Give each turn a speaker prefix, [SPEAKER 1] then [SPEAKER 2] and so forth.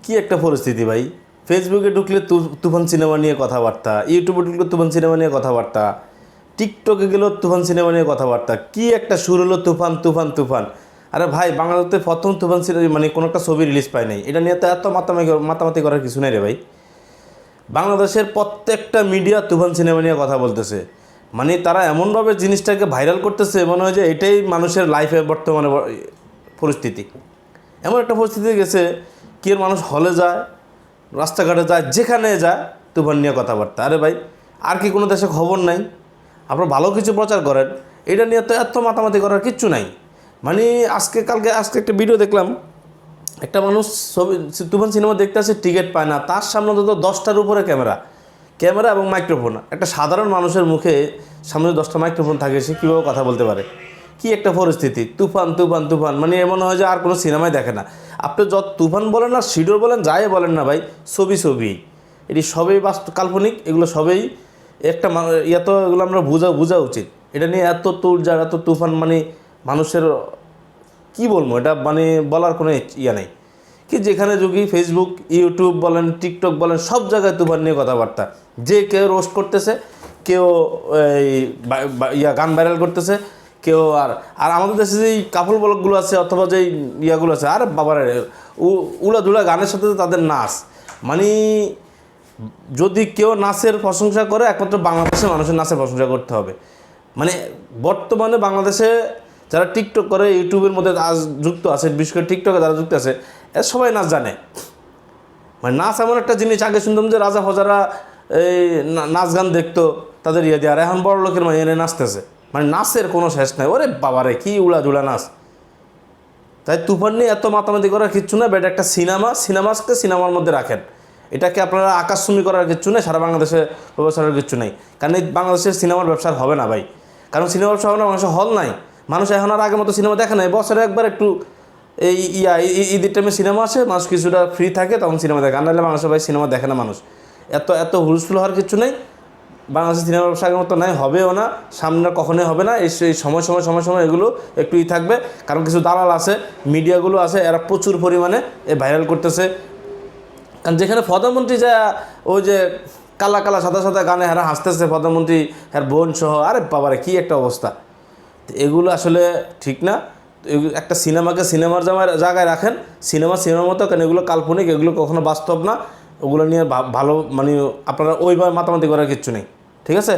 [SPEAKER 1] কি একটা পরিস্থিতি ভাই। ফেসবুকে ঢুকলে তুফান সিনেমা নিয়ে কথাবার্তা, ইউটিউবে ঢুকলে তুফান সিনেমা নিয়ে কথাবার্তা, টিকটকে গেলেও তুফান সিনেমা নিয়ে কথাবার্তা। কি একটা সুর হলো তুফান তুফান তুফান। আরে ভাই, বাংলাদেশে প্রথম তুফান সিনেমা মানে কোনো একটা ছবি রিলিজ পায় নাই, এটা নিয়ে তো এত মাতামাতি করার কিছু নেই রে ভাই। বাংলাদেশের প্রত্যেকটা মিডিয়া তুফান সিনেমা নিয়ে কথা বলতেছে, মানে তারা এমনভাবে জিনিসটাকে ভাইরাল করতেছে, মনে হয় যে এটাই মানুষের লাইফে বর্তমানে পরিস্থিতি। এমন একটা পরিস্থিতি গেছে কি এর মানুষ হলে যায়, রাস্তাঘাটে যায়, যেখানে যায় তুফান নিয়ে কথাবার্তা। আরে ভাই, আর কি কোনো দেশে খবর নাই? আপনারা ভালো কিছু প্রচার করেন, এটা নিয়ে তো এত মাতামাতি করার কিচ্ছু নাই। মানে আজকে একটা ভিডিও দেখলাম, একটা মানুষ ছবি তুফান সিনেমা দেখতে আসে, টিকিট পায় না, তার সামনে তো 10টার উপরে ক্যামেরা এবং মাইক্রোফোন। একটা সাধারণ মানুষের মুখে সামনে 10টা মাইক্রোফোন থাকে, সে কীভাবে কথা বলতে পারে? কি একটা পরিস্থিতি, তুফান তুফান তুফান, মানে এমন হয় যে আর কোনো সিনেমায় দেখে না। আপনি যত তুফান বলেন আর শিডিউল বলেন, যাই বলেন না ভাই, ছবি এটি সবই বাস্তব কাল্পনিক, এগুলো সবই একটা তো এগুলো আমরা বোঝা উচিত। এটা নিয়ে এত তুলজার, এত তুফান, মানে মানুষের কি বলবো, এটা মানে বলার কোনো ইয়ে নেই। কি যেখানে যদি ফেসবুক, ইউটিউব বলেন, টিকটক বলেন, সব জায়গায় তুফান নিয়ে কথাবার্তা। যে কেউ রোস্ট করতেছে, কেউ এই গান ভাইরাল করতেছে, কেউ আর আমাদের দেশে যেই কাপড় ব্লগগুলো আছে অথবা যেই ইয়াগুলো আছে, আর বাবারে উড়াধুলা গানের সাথে তাদের নাচ, মানে যদি কেউ নাচের প্রশংসা করে, একমাত্র বাংলাদেশের মানুষের নাচের প্রশংসা করতে হবে। মানে বর্তমানে বাংলাদেশে যারা টিকটক করে, ইউটিউবের মধ্যে আজ যুক্ত আছে, বিশেষ করে টিকটকে যারা যুক্ত আছে, এরা সবাই নাচ জানে। মানে নাচ এমন একটা জিনিস, আগে শুনতাম যে রাজা ফজারা এই নাচ গান দেখতো, তাদের ইয়ে দিয়ে, আর এখন বড় লোকের মানে এনে নাচতেছে, মানে নাচের কোনো শেষ নাই। ওরে বাবারে, কি উড়াধুলা নাচ। তাই তুফান নিয়ে এত মাতামাতি করার কিচ্ছু না। বেটা একটা সিনেমাকে সিনেমার মধ্যে রাখেন, এটাকে আপনারা আকাশচুম্বী করার কিচ্ছু নেই, সারা বাংলাদেশে ব্যবসার কিচ্ছু নেই। কারণ এই বাংলাদেশের সিনেমার ব্যবসা হবে না ভাই, কারণ সিনেমার ব্যবসা হবে না, মানুষের হল নাই। মানুষ এখন আর আগের মতো সিনেমা দেখে নাই, বছরে একবার একটু এই ঈদের টাইমে সিনেমা আসে, মানুষ কিছুটা ফ্রি থাকে, তখন সিনেমা দেখে। আর নাহলে মানুষের ভাই সিনেমা দেখে না মানুষ। এত হুলস্থুল হওয়ার কিছু নেই। বাংলাদেশের সিনেমা ব্যবসা আগের মতো নাই, হবেও না, সামনে কখনোই হবে না। এই সময় এগুলো একটু থাকবে, কারণ কিছু দালাল আছে, মিডিয়াগুলো আছে, এরা প্রচুর পরিমাণে ভাইরাল করতেছে। কারণ যেখানে প্রধানমন্ত্রী যা ওই যে কালা কালা সাদা সাদা গানে এরা হাসতেছে, প্রধানমন্ত্রী আর বোন সহ, আরে বাবারে কি একটা অবস্থা। তো এগুলো আসলে ঠিক না। একটা সিনেমাকে সিনেমার জায়গায় রাখেন, সিনেমার মতো, কারণ এগুলো কাল্পনিক, এগুলো কখনো বাস্তব না। ওগুলো নিয়ে ভালো মানে আপনারা ওইভাবে মাতামাতি করার কিচ্ছু নেই, ঠিক আছে।